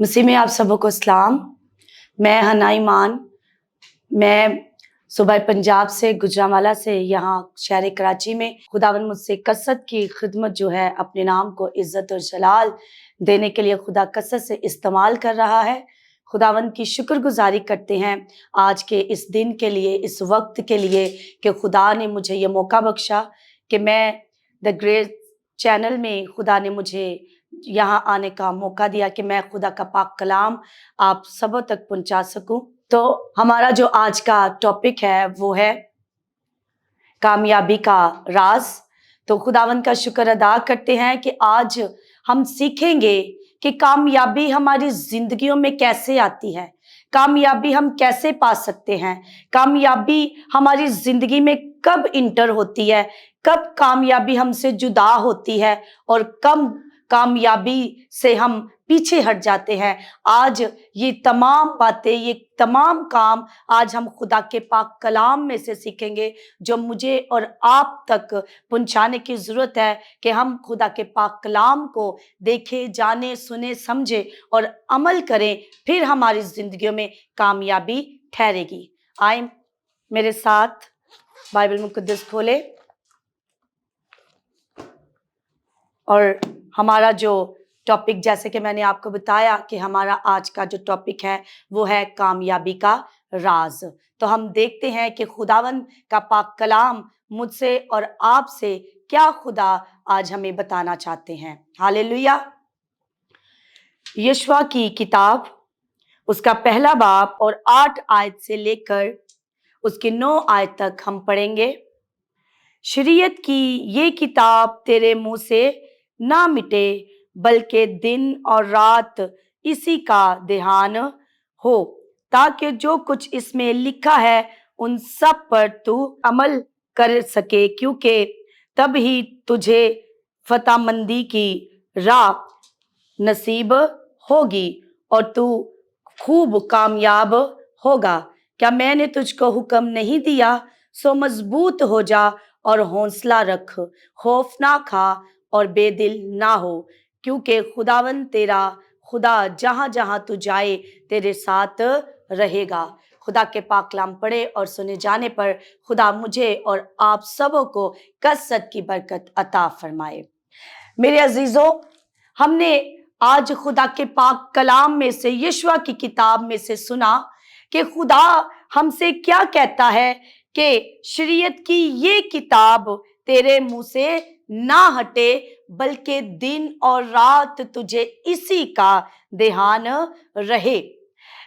मसीह में आप सबको सलाम। मैं हना ईमान। मैं सूबा पंजाब से गुजरांवाला से यहाँ शहर कराची में खुदावन मुझसे कसरत की खिदमत जो है अपने नाम को इज्जत और जलाल देने के लिए खुदा कसरत से इस्तेमाल कर रहा है। खुदावन की शुक्रगुजारी करते हैं आज के इस दिन के लिए, इस वक्त के लिए कि खुदा ने मुझे ये मौका बख्शा कि मैं द ग्रेट चैनल में खुदा ने मुझे यहाँ आने का मौका दिया कि मैं खुदा का पाक कलाम आप सबों तक पहुंचा सकूं। तो हमारा जो आज का टॉपिक है वो है कामयाबी का राज। तो खुदावन का शुक्र अदा करते हैं कि आज हम सीखेंगे कि कामयाबी हमारी जिंदगियों में कैसे आती है, कामयाबी हम कैसे पा सकते हैं, कामयाबी हमारी जिंदगी में कब इंटर होती है, कब कामयाबी हमसे जुदा होती है और कब कामयाबी से हम पीछे हट जाते हैं। आज ये तमाम बातें, ये तमाम काम आज हम खुदा के पाक कलाम में से सीखेंगे जो मुझे और आप तक पहुंचाने की ज़रूरत है कि हम खुदा के पाक कलाम को देखें, जाने, सुने, समझे और अमल करें, फिर हमारी ज़िंदगियों में कामयाबी ठहरेगी। आए मेरे साथ बाइबल मुक़द्दस खोले और हमारा जो टॉपिक, जैसे कि मैंने आपको बताया कि हमारा आज का जो टॉपिक है वो है कामयाबी का राज। तो हम देखते हैं कि खुदावन का पाक कलाम मुझसे और आपसे क्या खुदा आज हमें बताना चाहते हैं। हालेलुया। यशवा की किताब उसका पहला बाब और 8 आयत से लेकर उसके 9 आयत तक हम पढ़ेंगे। शरीयत की ये किताब तेरे मुंह से ना मिटे, बल्कि दिन और रात इसी का ध्यान हो, ताकि जो कुछ इसमें लिखा है उन सब पर तू अमल कर सके, क्योंकि तब ही तुझे फतामंदी की राह नसीब होगी और तू खूब कामयाब होगा। क्या मैंने तुझको हुक्म नहीं दिया? सो मजबूत हो जा और हौसला रख, खौफ ना खा और बेदिल ना हो, क्योंकि खुदावन तेरा खुदा जहां जहां तू जाए तेरे साथ रहेगा। खुदा के पाक कलाम पढ़े और सुने जाने पर खुदा मुझे और आप सबों को कसरत की बरकत अता फरमाए। मेरे अजीजों, हमने आज खुदा के पाक कलाम में से, यशवा की किताब में से सुना कि खुदा हमसे क्या कहता है कि शरीयत की ये किताब तेरे मुंह से ना हटे, बल्कि दिन और रात तुझे इसी का ध्यान रहे।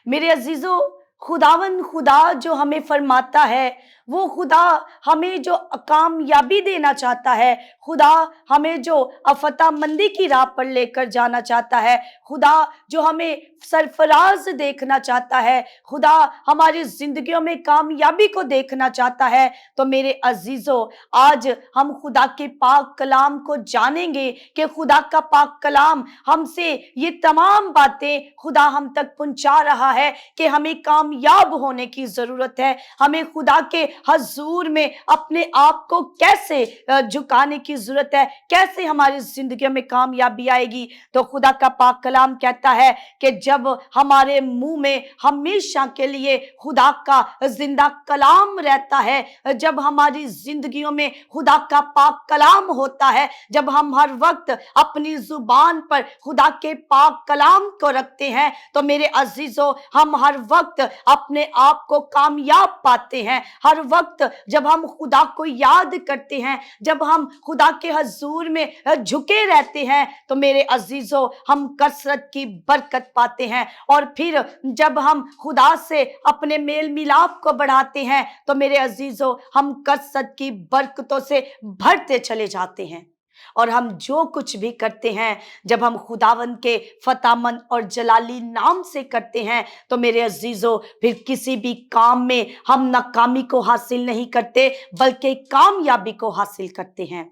मेरे अजीजों, खुदावन खुदा जो हमें फरमाता है, वो खुदा हमें जो कामयाबी देना चाहता है, खुदा हमें जो फतामंदी की राह पर लेकर जाना चाहता है, खुदा जो हमें सरफराज देखना चाहता है, खुदा हमारी जिंदगियों में कामयाबी को देखना चाहता है। तो मेरे अजीजों, आज हम खुदा के पाक कलाम को जानेंगे कि खुदा का पाक कलाम हमसे ये तमाम बातें खुदा हम तक पहुंचा रहा है कि हमें कामयाब होने की जरूरत है, हमें खुदा के हजूर में अपने आप को कैसे झुकाने की जरूरत है, कैसे हमारी जिंदगी में कामयाबी आएगी। तो खुदा का पाक कलाम कहता है कि जब हमारे मुंह में हमेशा के लिए खुदा का जिंदा कलाम रहता है, जब हमारी जिंदगियों में खुदा का पाक कलाम होता है, जब हम हर वक्त अपनी जुबान पर खुदा के पाक कलाम को रखते हैं, तो मेरे अजीजों, हम हर वक्त अपने आप को कामयाब पाते हैं। हर वक्त जब हम खुदा को याद करते हैं, जब हम खुदा के हजूर में झुके रहते हैं, तो मेरे अजीजों, हम कसरत की बरकत पाते हैं। और फिर जब हम खुदा से अपने मेल मिलाप को बढ़ाते हैं, तो मेरे अजीजों, हम कसरत की बरकतों से भरते चले जाते हैं। और हम जो कुछ भी करते हैं, जब हम खुदावन के फतामंद और जलाली नाम से करते हैं, तो मेरे अजीजों, फिर किसी भी काम में हम नाकामी को हासिल नहीं करते, बल्कि कामयाबी को हासिल करते हैं।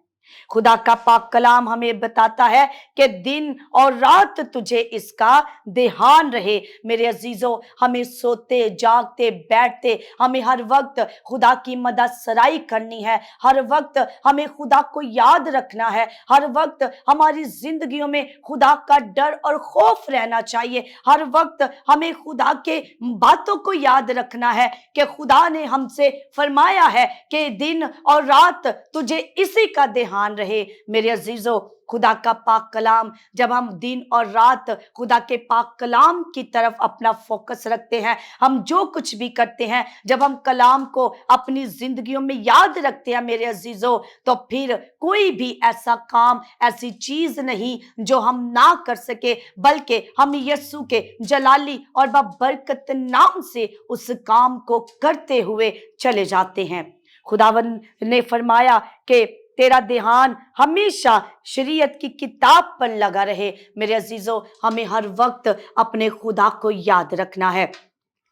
खुदा का पाक कलाम हमें बताता है कि दिन और रात तुझे इसका ध्यान रहे। मेरे अजीजों, हमें सोते जागते बैठते हमें हर वक्त खुदा की मदद सराई करनी है। हर वक्त हमें खुदा को याद रखना है। हर वक्त हमारी जिंदगियों में खुदा का डर और खौफ रहना चाहिए। हर वक्त हमें खुदा के बातों को याद रखना है कि खुदा ने हमसे फरमाया है कि दिन और रात तुझे इसी का ध्यान रहे। मेरे अजीजों, खुदा का पाक कलाम, जब हम दिन और रात खुदा के पाक कलाम की तरफ अपना फोकस रखते हैं, हम जो कुछ भी करते हैं, जब हम कलाम को अपनी जिंदगियों में याद रखते हैं मेरे अजीजों, तो फिर कोई भी ऐसा काम, ऐसी चीज नहीं जो हम ना कर सके, बल्कि हम यीशु के जलाली और बरकत नाम से उस काम को करते हुए चले जाते हैं। खुदावन ने फरमाया कि तेरा ध्यान हमेशा शरीयत की किताब पर लगा रहे। मेरे अजीजों, हमें हर वक्त अपने खुदा को याद रखना है।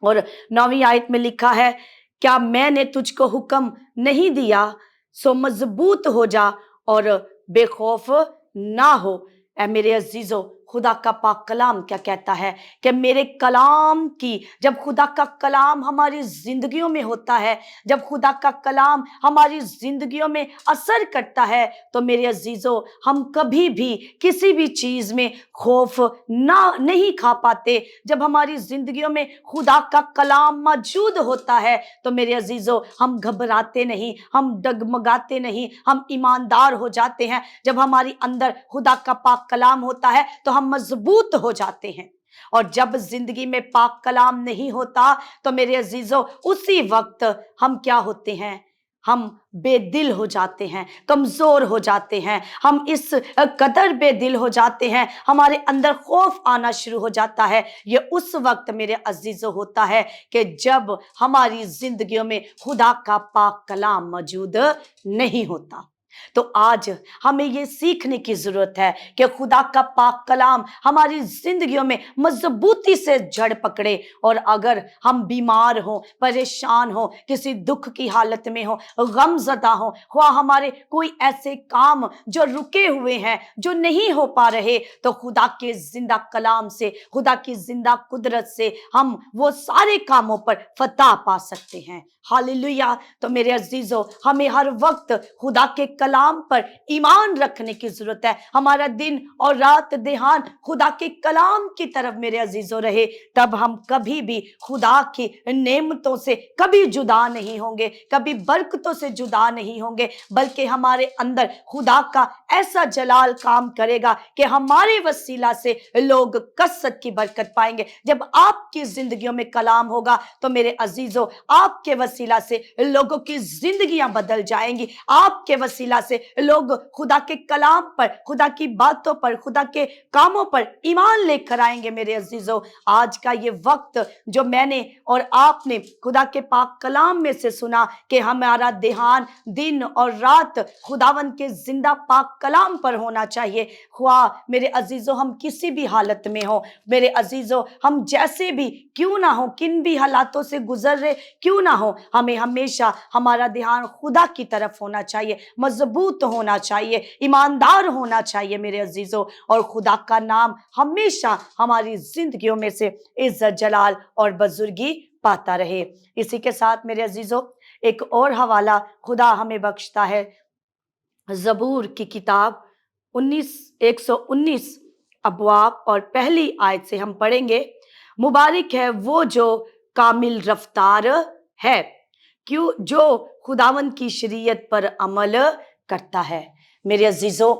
और 9वीं आयत में लिखा है, क्या मैंने तुझको हुक्म नहीं दिया, सो मजबूत हो जा और बेखौफ ना हो। ऐ मेरे अजीजों, खुदा का पाक कलाम क्या कहता है कि मेरे कलाम की, जब खुदा का कलाम हमारी जिंदगियों में होता है, जब खुदा का कलाम हमारी जिंदगियों में असर करता है, तो मेरे अजीजों, हम कभी भी किसी भी चीज में खौफ ना नहीं खा पाते। जब हमारी जिंदगियों में खुदा का कलाम मौजूद होता है, तो मेरे अजीजों, हम घबराते नहीं, हम डगमगाते नहीं, हम ईमानदार हो जाते हैं। जब हमारी अंदर खुदा का पाक कलाम होता है तो हम मजबूत हो जाते हैं। और जब जिंदगी में पाक कलाम नहीं होता, तो मेरे अजीजों, उसी वक्त हम क्या होते हैं? हम बेदिल हो जाते हैं, कमजोर हो जाते हैं, हम इस कदर बेदिल हो जाते हैं, हमारे अंदर खौफ आना शुरू हो जाता है। ये उस वक्त मेरे अजीजों होता है कि जब हमारी जिंदगियों में खुदा का पाक कलाम मौजूद नहीं होता। तो आज हमें ये सीखने की जरूरत है कि खुदा का पाक कलाम हमारी जिंदगियों में मजबूती से जड़ पकड़े। और अगर हम बीमार हो, परेशान हो, किसी दुख की हालत में हो, गमज़दा हो, हुआ हमारे कोई ऐसे काम जो रुके हुए हैं, जो नहीं हो पा रहे, तो खुदा के जिंदा कलाम से, खुदा की जिंदा कुदरत से हम वो सारे कामों पर फतह पा सकते हैं। हालेलुया। तो मेरे अजीजों, हमें हर वक्त खुदा के कलाम पर ईमान रखने की जरूरत है। हमारा दिन और रात ध्यान खुदा के कलाम की तरफ मेरे अजीजों रहे, तब हम कभी भी खुदा की नेमतों से कभी जुदा नहीं होंगे, कभी बरकतों से जुदा नहीं होंगे, बल्कि हमारे अंदर खुदा का ऐसा जलाल काम करेगा कि हमारे वसीला से लोग कसरत की बरकत पाएंगे। जब आपकी जिंदगियों में कलाम होगा, तो मेरे अजीजों, आपके वसीला से लोगों की जिंदगियां बदल जाएंगी। आपके वसीला से लोग खुदा के कलाम पर, खुदा की बातों पर, खुदा के कामों पर ईमान लेकर आएंगे। मेरे अजीजों, आज का ये वक्त जो मैंने और आपने खुदा के पाक कलाम में से सुना कि हमारा ध्यान दिन और रात खुदावन के जिंदा पाक कलाम पर होना चाहिए। हुआ मेरे अजीजों, हम किसी भी हालत में हो, मेरे अजीजों, हम जैसे भी क्यों ना हो, किन भी हालातों से गुजर रहे क्यों ना हो, हमें हमेशा हमारा ध्यान खुदा की तरफ होना चाहिए, मजबूत होना चाहिए, ईमानदार होना चाहिए मेरे अजीजों। और खुदा का नाम हमेशा हमारी जिंदगियों में से इज्जत, जलाल और बुजुर्गी पाता रहे। इसी के साथ मेरे अजीजों, एक और हवाला खुदा हमें बख्शता है। ज़बूर की किताब 119 अबवाब और पहली आयत से हम पढ़ेंगे। मुबारक है वो जो कामिल रफ्तार है, क्यों जो खुदावन की शरीयत पर अमल करता है। मेरे अजीजों,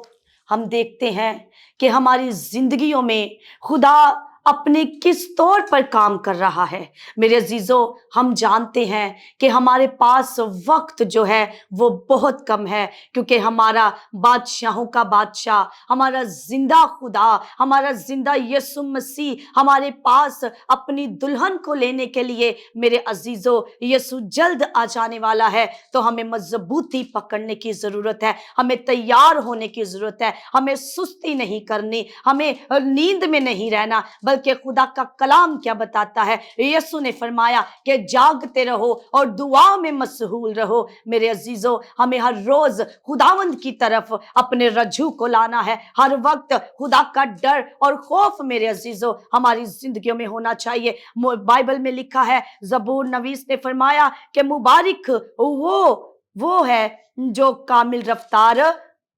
हम देखते हैं कि हमारी जिंदगियों में खुदा अपने किस तौर पर काम कर रहा है। मेरे अजीजों, हम जानते हैं कि हमारे पास वक्त जो है वो बहुत कम है, क्योंकि हमारा बादशाहों का बादशाह, हमारा जिंदा खुदा, हमारा जिंदा यीशु मसीह हमारे पास अपनी दुल्हन को लेने के लिए मेरे अजीजों यीशु जल्द आ जाने वाला है। तो हमें मजबूती पकड़ने की जरूरत है, हमें तैयार होने की जरूरत है, हमें सुस्ती नहीं करनी, हमें नींद में नहीं रहना, बल्कि खुदा का कलाम क्या बताता है? यीशु ने फरमाया कि जागते रहो और दुआओं में मशगूल रहो। मेरे अजीजों, हमें हर रोज खुदावंद की तरफ अपने रज्जू को लाना है। हर वक्त खुदा का डर और खौफ मेरे अजीजों हमारी जिंदगियों में होना चाहिए। बाइबल में लिखा है, ज़बूर नवीस ने फरमाया कि मुबारक वो है जो कामिल रफ्तार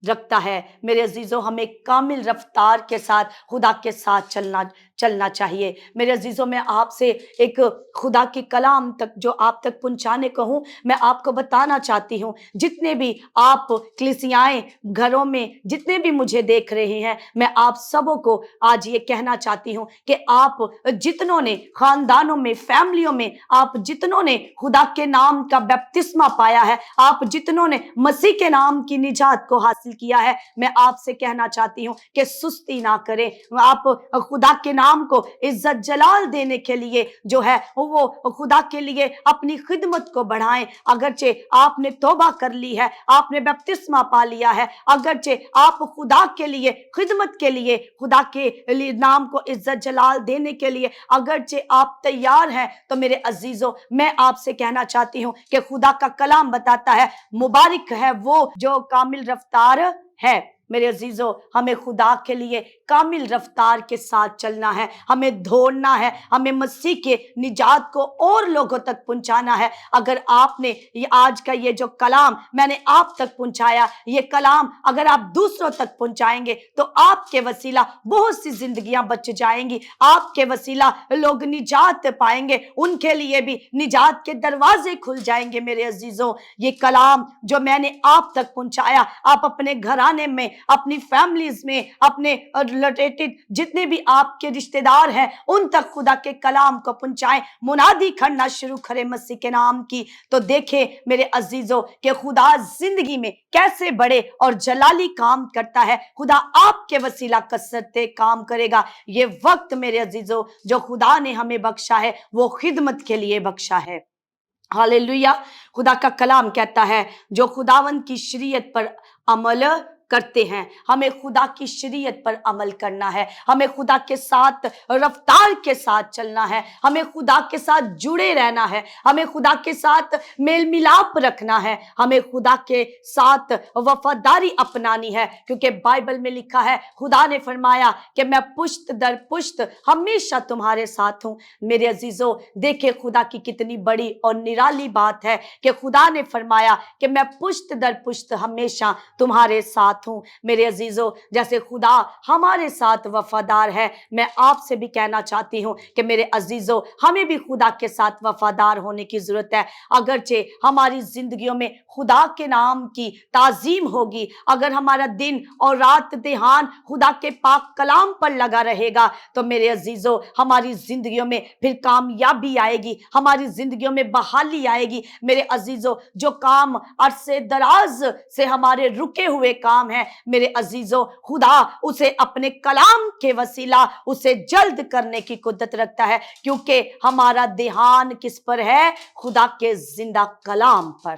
रखता है। मेरे अजीजों, हमें कामिल रफ्तार के साथ खुदा के साथ चलना चाहिए। मेरे अजीजों, मैं आपसे एक खुदा की कलाम तक जो आप तक पहुंचाने को हूं, मैं आपको बताना चाहती हूं। जितने भी आप कलीसियाएं घरों में जितने भी मुझे देख रहे हैं, मैं आप सबों को आज ये कहना चाहती हूं कि आप जितनों ने खानदानों में, फैमिलियों में, आप जितनों ने खुदा के नाम का बपतिस्मा पाया है, आप जितनों ने मसीह के नाम की निजात को हासिल किया है, मैं आपसे कहना चाहती हूं कि सुस्ती ना करें। आप खुदा के नाम को इज्जत जलाल देने के लिए जो है वो खुदा के लिए अपनी खिदमत को बढ़ाएं। अगरचे आपने तौबा कर ली है, आपने बपतिस्मा पा लिया है, अगरचे आप खुदा के लिए खिदमत के लिए, खुदा के लिए नाम को इज्जत जलाल देने के लिए अगरचे आप तैयार हैं, तो मेरे अजीजों, मैं आपसे कहना चाहती हूं कि खुदा का कलाम बताता है, मुबारक है वो जो कामिल रफ्तार है। मेरे अजीजों, हमें खुदा के लिए कामिल रफ्तार के साथ चलना है, हमें दौड़ना है, हमें मसीह के निजात को और लोगों तक पहुंचाना है। अगर आपने ये आज का ये जो कलाम मैंने आप तक पहुंचाया, ये कलाम अगर आप दूसरों तक पहुंचाएंगे तो आपके वसीला बहुत सी जिंदगियां बच जाएंगी, आपके वसीला लोग निजात पाएंगे, उनके लिए भी निजात के दरवाजे खुल जाएंगे। मेरे अजीजों, ये कलाम जो मैंने आप तक पहुंचाया, आप अपने घराने में, अपनी फैमिलीज में, अपने रिलेटेड जितने भी आपके रिश्तेदार हैं, उन तक खुदा के कलाम को पहुंचाएं, मुनादी करना शुरू करें मसीह के नाम की। तो देखें मेरे अजीजों कि खुदा जिंदगी में कैसे बड़े और जलाली काम करता है। खुदा आपके वसीला कसरते काम करेगा। ये वक्त मेरे अजीजों जो खुदा ने हमें बख्शा है, वो खिदमत के लिए बख्शा है। हालेलुया। खुदा का कलाम कहता है, जो खुदावंद की शरीयत पर अमल करते हैं, हमें खुदा की शरीयत पर अमल करना है, हमें खुदा के साथ रफ्तार के साथ चलना है, हमें खुदा के साथ जुड़े रहना है, हमें खुदा के साथ मेल मिलाप रखना है, हमें खुदा के साथ वफादारी अपनानी है। क्योंकि बाइबल में लिखा है, खुदा ने फरमाया कि मैं पुश्त दर पुश्त हमेशा तुम्हारे साथ हूं। मेरे अजीजों, देखे खुदा की कितनी बड़ी और निराली बात है कि खुदा ने फरमाया कि मैं पुश्त दर पुश्त हमेशा तुम्हारे साथ हूं। मेरे अजीजों, जैसे खुदा हमारे साथ वफादार है, मैं आपसे भी कहना चाहती हूं कि मेरे अजीजों, हमें भी खुदा के साथ वफादार होने की जरूरत है। अगरचे हमारी जिंदगियों में खुदा के नाम की ताजीम होगी, अगर हमारा दिन और रात ध्यान खुदा के पाक कलाम पर लगा रहेगा, तो मेरे अजीजों, हमारी जिंदगियों में फिर कामयाबी आएगी, हमारी जिंदगियों में बहाली आएगी। मेरे अजीजों, जो काम अरसे दराज से हमारे रुके हुए काम है, मेरे अजीजों, खुदा उसे अपने कलाम के वसीला उसे जल्द करने की कुदरत रखता है। क्योंकि हमारा ध्यान किस पर है? खुदा के जिंदा कलाम पर।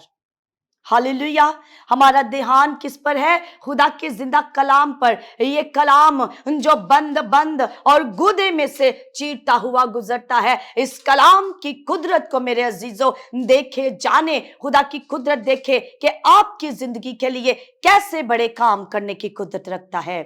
हालेलुया। हमारा ध्यान किस पर है? खुदा के जिंदा कलाम पर। ये कलाम जो बंद और गुदे में से चीरता हुआ गुजरता है, इस कलाम की कुदरत को मेरे अजीजों देखे, जाने, खुदा की कुदरत देखे कि आपकी जिंदगी के लिए कैसे बड़े काम करने की कुदरत रखता है।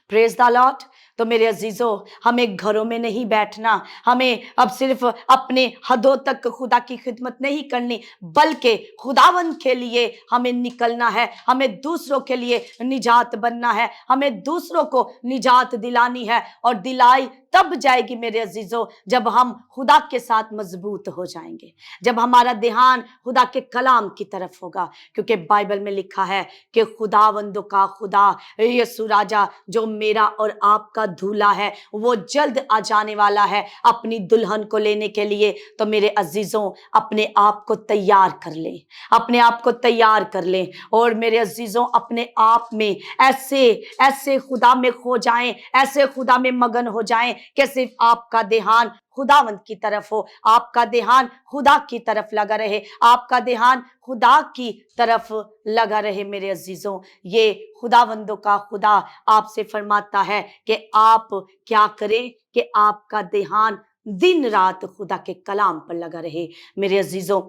Praise the Lord. तो मेरे अजीजों, हमें घरों में नहीं बैठना, हमें अब सिर्फ अपने हदों तक खुदा की खिदमत नहीं करनी, बल्कि खुदावंद के लिए हमें निकलना है, हमें दूसरों के लिए निजात बनना है, हमें दूसरों को निजात दिलानी है। और दिलाई तब जाएगी मेरे अजीजों जब हम खुदा के साथ मजबूत हो जाएंगे, जब हमारा ध्यान खुदा के कलाम की तरफ होगा। क्योंकि बाइबल में लिखा है कि खुदावंदों का खुदा यीशु राजा जो मेरा और आपका दूल्हा है, वो जल्द आ जाने वाला है अपनी दुल्हन को लेने के लिए। तो मेरे अजीजों, अपने आप को तैयार कर लें, अपने आप को तैयार कर लें। और मेरे अजीजों, अपने आप में ऐसे खुदा में खो जाएं, ऐसे खुदा में मगन हो जाएं कि सिर्फ आपका ध्यान खुदावंद की तरफ हो, आपका ध्यान खुदा की तरफ लगा रहे, आपका ध्यान खुदा की तरफ लगा रहे। मेरे अजीजों, ये खुदावंदों का खुदा आपसे फरमाता है कि आप क्या करें? कि आपका ध्यान दिन रात खुदा के कलाम पर लगा रहे। मेरे अजीजों,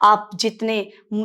आप जितने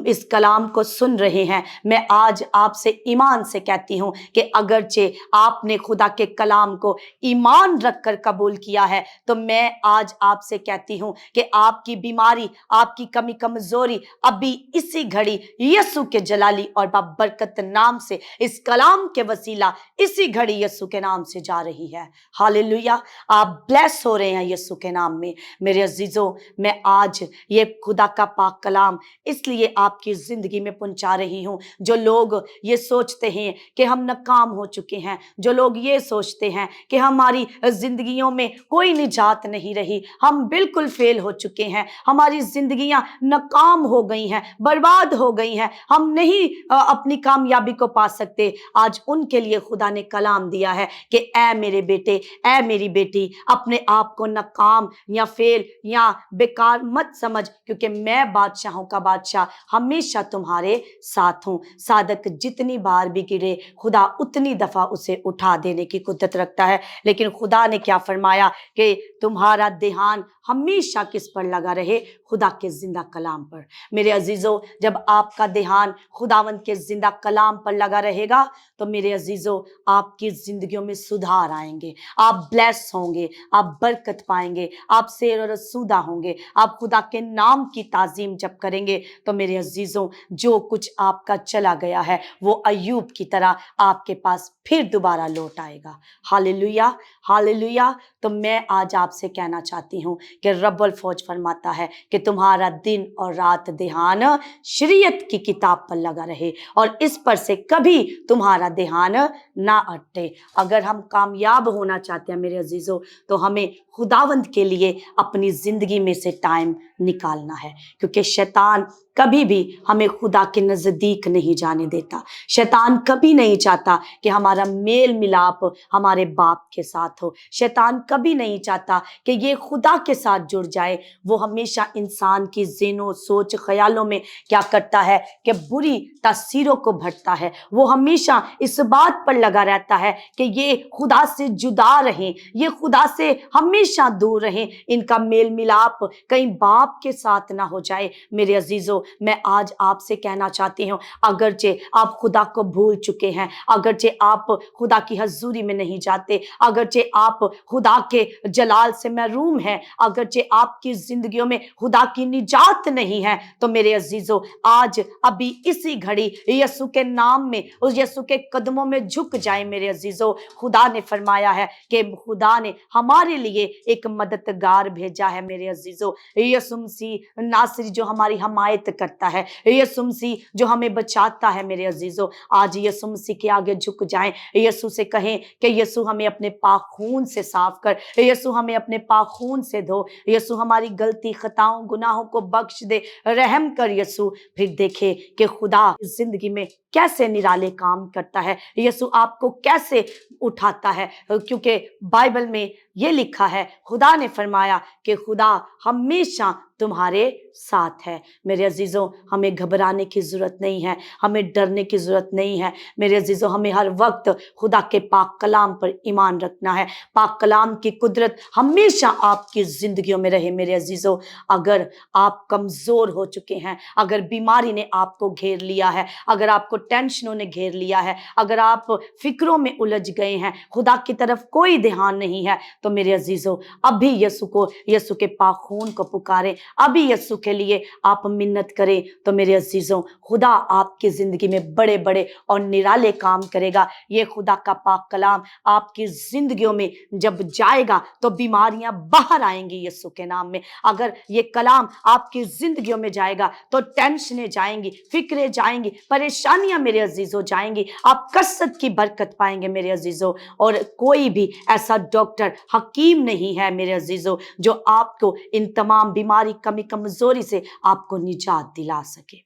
इस कलाम को सुन रहे हैं, मैं आज आपसे ईमान से कहती हूं कि अगरचे आपने खुदा के कलाम को ईमान रखकर कबूल किया है, तो मैं आज आपसे कहती हूं कि आपकी बीमारी, आपकी कमी कमजोरी अभी इसी घड़ी यीशु के जलाली और बाबरकत नाम से, इस कलाम के वसीला इसी घड़ी यीशु के नाम से जा रही है। हालेलुया। आप ब्लेस हो रहे हैं यीशु के नाम में। मेरे अजीजों, मैं आज ये खुदा का पाक कलाम इसलिए आपकी जिंदगी में पहुंचा रही हूं। जो लोग ये सोचते हैं कि हम नाकाम हो चुके हैं, जो लोग ये सोचते हैं कि हमारी जिंदगियों में कोई निजात नहीं रही, हम बिल्कुल फेल हो चुके हैं, हमारी जिंदगियां नाकाम हो गई हैं, बर्बाद हो गई हैं, हम नहीं अपनी कामयाबी को पा सकते, आज उनके लिए खुदा ने कलाम दिया है कि ऐ मेरे बेटे, ऐ मेरी बेटी, अपने आप को नाकाम या फेल या बेकार मत समझ, क्योंकि मैं बादशाहों का बादशाह हमेशा तुम्हारे साथ हूं। साधक जितनी बार भी गिरे, खुदा उतनी दफा उसे उठा देने की कुदरत रखता है। लेकिन खुदा ने क्या फरमाया कि तुम्हारा ध्यान हमेशा किस पर लगा रहे? खुदा के जिंदा कलाम पर। मेरे अजीजों, जब आपका ध्यान खुदावंद के जिंदा कलाम पर लगा रहेगा, तो मेरे अजीजों, आपकी जिंदगियों में सुधार आएंगे, आप ब्लेस होंगे, आप बरकत पाएंगे, आप सेर और सूदा होंगे, आप खुदा के नाम की ताजीम जब करेंगे, तो मेरे अजीजों, जो कुछ आपका चला गया है वो अय्यूब की तरह आपके पास फिर दोबारा लौट आएगा। Hallelujah, hallelujah. तो मैं आज आपसे कहना चाहती हूँ कि रब्बुल फौज फरमाता है कि तुम्हारा दिन और रात ध्यान शरीयत की किताब पर लगा रहे और इस पर से कभी तुम्हारा ध्यान ना हटे। अगर हम कामयाब होना चाहते हैं मेरे अजीजों, तो हमें खुदावंद के लिए अपनी जिंदगी में से टाइम निकालना है, क्योंकि शैतान कभी भी हमें खुदा के नजदीक नहीं जाने देता। शैतान कभी नहीं चाहता कि हमारा मेल मिलाप हमारे बाप के साथ हो। शैतान कभी नहीं चाहता कि ये खुदा के साथ जुड़ जाए। वो हमेशा इंसान की ज़हनों, सोच, ख्यालों में क्या करता है कि बुरी तस्वीरों को भरता है। वो हमेशा इस बात पर लगा रहता है कि ये खुदा से जुदा रहें, ये खुदा से हमेशा दूर रहें, इनका मेल मिलाप कहीं बाप के साथ ना हो जाए। मेरे अजीजों, मैं आज आपसे कहना चाहती हूँ, अगरचे आप खुदा को भूल चुके हैं, अगरचे आप खुदा की हजूरी में नहीं जाते, अगरचे आप खुदा के जलाल से महरूम हैं, अगरचे आपकी जिंदगियों में खुदा की निजात नहीं है, तो मेरे अजीजों, आज अभी इसी घड़ी यीशु के नाम में, उस यीशु के कदमों में झुक जाए। मेरे अजीजों, खुदा ने फरमाया है कि खुदा ने हमारे लिए एक मददगार भेजा है। मेरे अजीजों, यीशु मसीह नासरी जो हमारी हमायत करता है, यीशु मसीह जो हमें बचाता है। मेरे अजीजों, आज यीशु मसीह के आगे झुक जाएं, यीशु से कहें कि यीशु हमें अपने पाक खून से साफ कर, यीशु हमें अपने पाक खून से धो, यीशु हमारी गलती, खताओं, गुनाहों को बख्श दे, रहम कर यीशु। फिर देखे कि खुदा जिंदगी में कैसे निराले काम करता है, यीशु आपको कैसे उठाता है, क्योंकि बाइबल में ये लिखा है, खुदा ने फरमाया कि खुदा हमेशा तुम्हारे साथ है। मेरे अजीजों, हमें घबराने की जरूरत नहीं है, हमें डरने की जरूरत नहीं है। मेरे अजीजों, हमें हर वक्त खुदा के पाक कलाम पर ईमान रखना है। पाक कलाम की कुदरत हमेशा आपकी जिंदगियों में रहे। मेरे अजीजों, अगर आप कमजोर हो चुके हैं, अगर बीमारी ने आपको घेर लिया है, अगर आपको टेंशनों ने घेर लिया है, अगर आप फिक्रों में उलझ गए हैं, खुदा की तरफ कोई ध्यान नहीं है, तो मेरे अजीजों, अभी यीशु के पाक खून को पुकारें, अभी यीशु के लिए आप मिन्नत करें। तो मेरे अजीजों, खुदा आपकी जिंदगी में बड़े बड़े और निराले काम करेगा। ये खुदा का पाक कलाम आपकी जिंदगियों में जब जाएगा तो बीमारियां बाहर आएंगी यीशु के नाम में। अगर ये कलाम आपकी जिंदगियों में जाएगा तो टेंशनें जाएंगी, फिक्रें जाएंगी, परेशानियां मेरे अजीजों जाएंगी, आप कसरत की बरकत पाएंगे मेरे अजीजों। और कोई भी ऐसा डॉक्टर, हकीम नहीं है मेरे अजीजों जो आपको इन तमाम बीमारी, कमी, कमजोरी से आपको निजात दिला सके।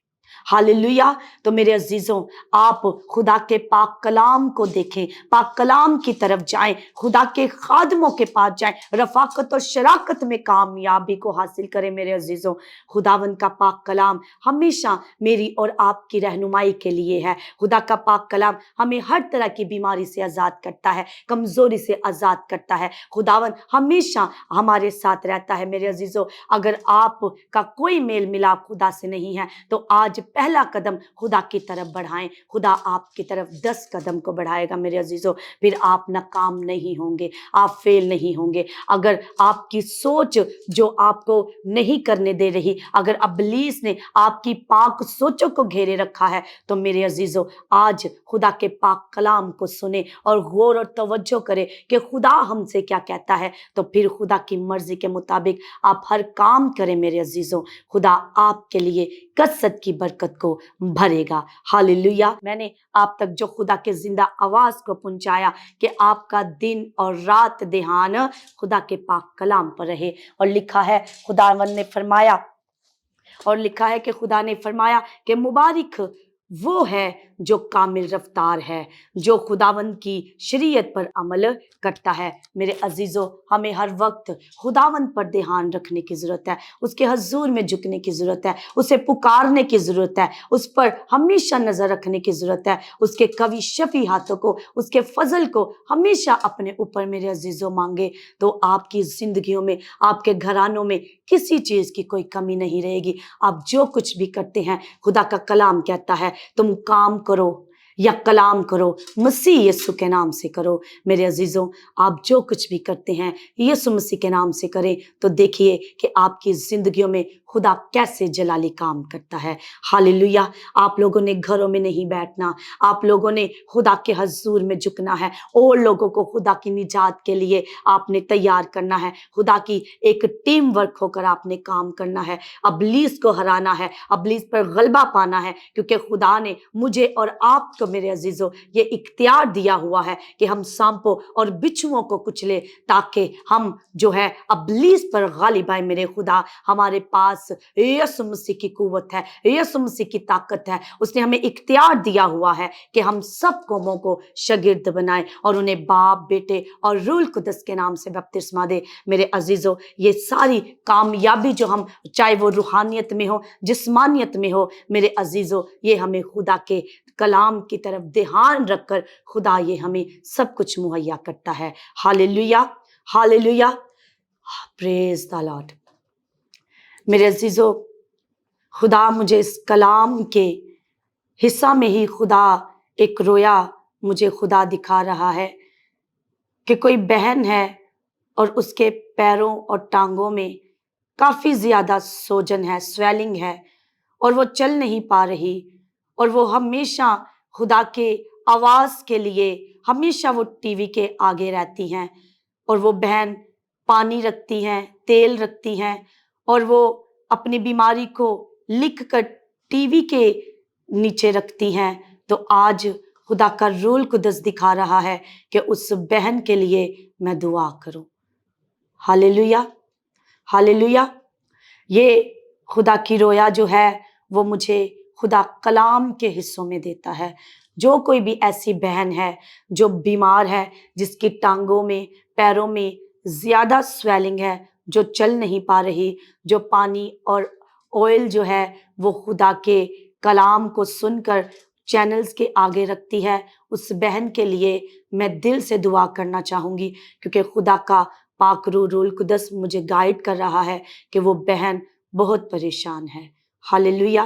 हालेलुया। तो मेरे अजीजों, आप खुदा के पाक कलाम को देखें, पाक कलाम की तरफ जाएं, खुदा के खादमों के पास जाएं, रफाकत और शराकत में कामयाबी को हासिल करें। मेरे अजीजों, खुदावन का पाक कलाम हमेशा मेरी और आपकी रहनुमाई के लिए है। खुदा का पाक कलाम हमें हर तरह की बीमारी से आजाद करता है, कमजोरी से आजाद करता है। खुदावन हमेशा हमारे साथ रहता है। मेरे अजीजों, अगर आपका कोई मेल मिलाप खुदा से नहीं है तो आज पहला कदम खुदा की तरफ बढ़ाएं। खुदा आपकी तरफ 10 कदम को बढ़ाएगा। मेरे अजीजों, फिर आप नाकाम नहीं होंगे, आप फेल नहीं होंगे। अगर आपकी सोच जो आपको नहीं करने दे रही, अगर इब्लीस ने आपकी पाक सोचों को घेरे रखा है, तो मेरे अजीजों आज खुदा के पाक कलाम को सुने और गौर और तवज्जो करें कि खुदा हमसे क्या कहता है। तो फिर खुदा की मर्जी के मुताबिक आप हर काम करें। मेरे अजीजों, खुदा आपके लिए कसरत की बरकत को भरेगा। हालेलुया। मैंने आप तक जो खुदा के जिंदा आवाज को पहुंचाया कि आपका दिन और रात ध्यान खुदा के पाक कलाम पर रहे। और लिखा है खुदावन ने फरमाया, और लिखा है कि खुदा ने फरमाया कि मुबारक वो है जो कामिल रफ्तार है, जो खुदावंद की शरीयत पर अमल करता है। मेरे अजीजों, हमें हर वक्त खुदावंद पर ध्यान रखने की जरूरत है, उसके हजूर में झुकने की जरूरत है, उसे पुकारने की जरूरत है, उस पर हमेशा नजर रखने की जरूरत है, उसके कवि शफी हाथों को, उसके फजल को हमेशा अपने ऊपर मेरे अजीजों मांगे, तो आपकी जिंदगियों में, आपके घरानों में किसी चीज की कोई कमी नहीं रहेगी। आप जो कुछ भी करते हैं, खुदा का कलाम कहता है तुम काम करो या कलाम करो, मसीह यीशु के नाम से करो। मेरे अजीजों, आप जो कुछ भी करते हैं यीशु मसीह के नाम से करें, तो देखिए कि आपकी जिंदगियों में खुदा कैसे जलाली काम करता है। हालेलुया। आप लोगों ने घरों में नहीं बैठना, आप लोगों ने खुदा के हजूर में झुकना है, और लोगों को खुदा की निजात के लिए आपने तैयार करना है। खुदा की एक टीम वर्क होकर आपने काम करना है, इब्लीस को हराना है, इब्लीस पर गलबा पाना है, क्योंकि खुदा ने मुझे और आपको मेरे अजीजों ये इख्तियार दिया हुआ है कि हम सांपों और बिच्छुओं को कुचले, ताकि हम जो है इब्लीस पर गालिब आए। मेरे खुदा, हमारे पास यीशु मसीह की कुव्वत है, यीशु मसीह की ताकत है। उसने हमें इख्तियार दिया हुआ है कि हम सब कौमों को शागिर्द बनाएं और उन्हें बाप, बेटे और रूह कुदस के नाम से बपतिस्मा दे। मेरे अजीजों, ये सारी कामयाबी जो हम, चाहे वो रूहानियत में हो, जिस्मानियत में हो, मेरे अजीजों, ये हमें खुदा के कलाम की तरफ ध्यान रखकर खुदा ये हमें सब कुछ मुहैया करता है। Hallelujah, hallelujah, praise the Lord. मेरे अजीजों, खुदा मुझे इस कलाम के हिस्सा में ही खुदा एक रोया मुझे खुदा दिखा रहा है कि कोई बहन है और उसके पैरों और टांगों में काफी ज्यादा सोजन है, स्वेलिंग है, और वो चल नहीं पा रही, और वो हमेशा खुदा के आवाज के लिए हमेशा वो टीवी के आगे रहती हैं, और वो बहन पानी रखती हैं, तेल रखती हैं, और वो अपनी बीमारी को लिख कर टीवी के नीचे रखती हैं। तो आज खुदा का रूह कुदस दिखा रहा है कि उस बहन के लिए मैं दुआ करूं। Hallelujah, hallelujah. ये खुदा की रोया जो है वो मुझे खुदा कलाम के हिस्सों में देता है। जो कोई भी ऐसी बहन है जो बीमार है, जिसकी टांगों में, पैरों में ज्यादा स्वेलिंग है, जो चल नहीं पा रही, जो पानी और ऑयल जो है वो खुदा के कलाम को सुनकर चैनल्स के आगे रखती है, उस बहन के लिए मैं दिल से दुआ करना चाहूंगी, क्योंकि खुदा का पाक रूह कुदस मुझे गाइड कर रहा है कि वो बहन बहुत परेशान है। Hallelujah,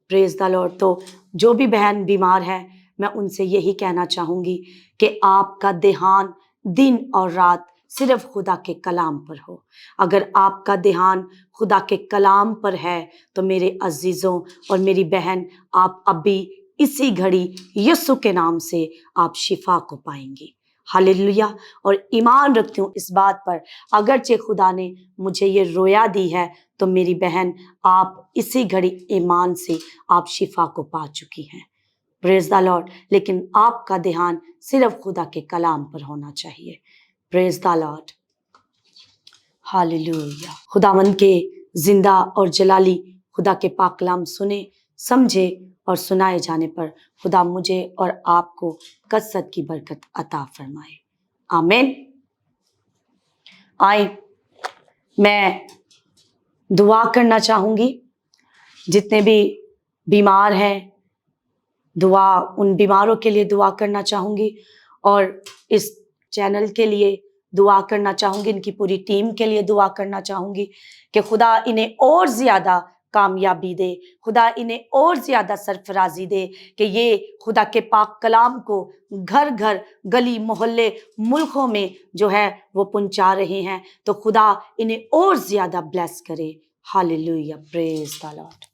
praise the Lord. तो जो भी बहन बीमार है, मैं उनसे यही कहना चाहूंगी कि आपका ध्यान दिन और रात सिर्फ खुदा के कलाम पर हो। अगर आपका ध्यान खुदा के कलाम पर है तो मेरे अजीजों और मेरी बहन, आप अभी इसी घड़ी यीशु के नाम से आप शिफा को पाएंगी। हालेलुया। और ईमान रखती हूँ इस बात पर, अगरचे खुदा ने मुझे ये रोया दी है, तो मेरी बहन, आप इसी घड़ी ईमान से आप शिफा को पा चुकी हैं। Praise the Lord. लेकिन आपका ध्यान सिर्फ खुदा के कलाम पर होना चाहिए। Praise the Lord, hallelujah. खुदावंद के जिंदा और जलाली खुदा के पाक कलाम सुने, समझे और सुनाए जाने पर खुदा मुझे और आपको कसरत की बरकत अता फरमाए। आमीन। आए मैं दुआ करना चाहूँगी, जितने भी बीमार हैं दुआ, उन बीमारों के लिए दुआ करना चाहूँगी और इस चैनल के लिए दुआ करना चाहूँगी, इनकी पूरी टीम के लिए दुआ करना चाहूँगी कि खुदा इन्हें और ज़्यादा कामयाबी दे, खुदा इन्हें और ज़्यादा सरफराजी दे कि ये खुदा के पाक कलाम को घर घर, गली मोहल्ले, मुल्कों में जो है वो पहुंचा रहे हैं। तो खुदा इन्हें और ज़्यादा ब्लेस करे। Hallelujah, praise the Lord.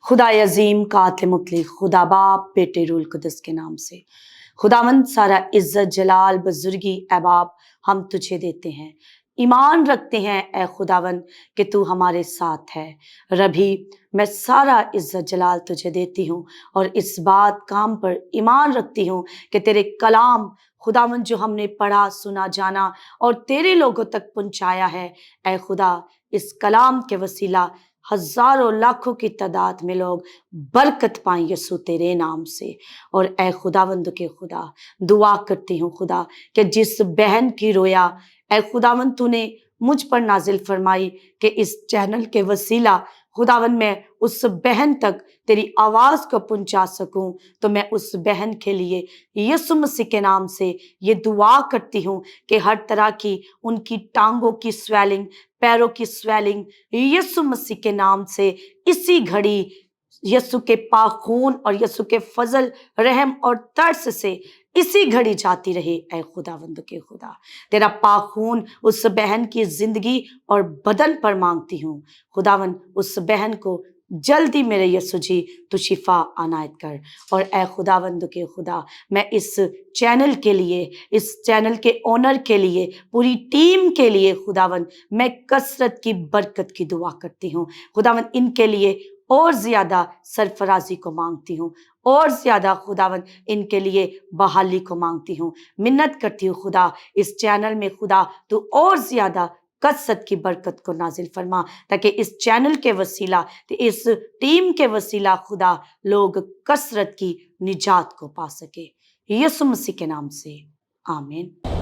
खुदा अजीम कातिल मुतलक, खुदा बाप बेटे रूल कुदस के नाम से खुदावंद सारा इज्जत जलाल बुजुर्गी अहबाब हम तुझे देते हैं। ईमान रखते हैं ए खुदावंद कि तू हमारे साथ है। रभी मैं सारा इज्जत जलाल तुझे देती हूँ और इस बात काम पर ईमान रखती हूँ कि तेरे कलाम खुदावंद जो हमने पढ़ा सुना जाना और तेरे लोगों तक पहुँचाया है, ए खुदा इस कलाम के वसीला हजारों लाखों की तादाद में लोग बरकत पाएं यसु तेरे नाम से। और ए खुदावंद के खुदा दुआ करती हूँ खुदा कि जिस बहन की रोया ए खुदावंद तूने मुझ पर नाजिल फरमाई कि इस चैनल के वसीला खुदावंद मैं उस बहन तक तेरी आवाज को पहुंचा सकूं, तो मैं उस बहन के लिए यीशु मसीह के नाम से ये दुआ करती हूँ कि हर तरह की उनकी टांगों की स्वेलिंग, पैरों की स्वेलिंग यीशु मसीह के नाम से इसी घड़ी यीशु के पाक खून और यीशु के फजल रहम और तरस से इसी घड़ी जाती रहे। ऐ खुदावंद के खुदा तेरा पाक खून उस बहन की जिंदगी और बदन पर मांगती हूँ। खुदावंद उस बहन को जल्दी मेरे यीशु जी तू शिफा अनायत कर। और ऐ खुदावंद के खुदा मैं इस चैनल के लिए, इस चैनल के ओनर के लिए, पूरी टीम के लिए खुदावंद मैं कसरत की बरकत की दुआ करती हूँ। खुदावंद इनके लिए और ज्यादा सरफराजी को मांगती हूँ, और ज्यादा खुदावंद इनके लिए बहाली को मांगती हूँ। मिन्नत करती हूँ खुदा इस चैनल में खुदा तू और ज्यादा कसरत की बरकत को नाजिल फरमा, ताकि इस चैनल के वसीला, इस टीम के वसीला खुदा लोग कसरत की निजात को पा सके। यीशु मसीह के नाम से आमीन।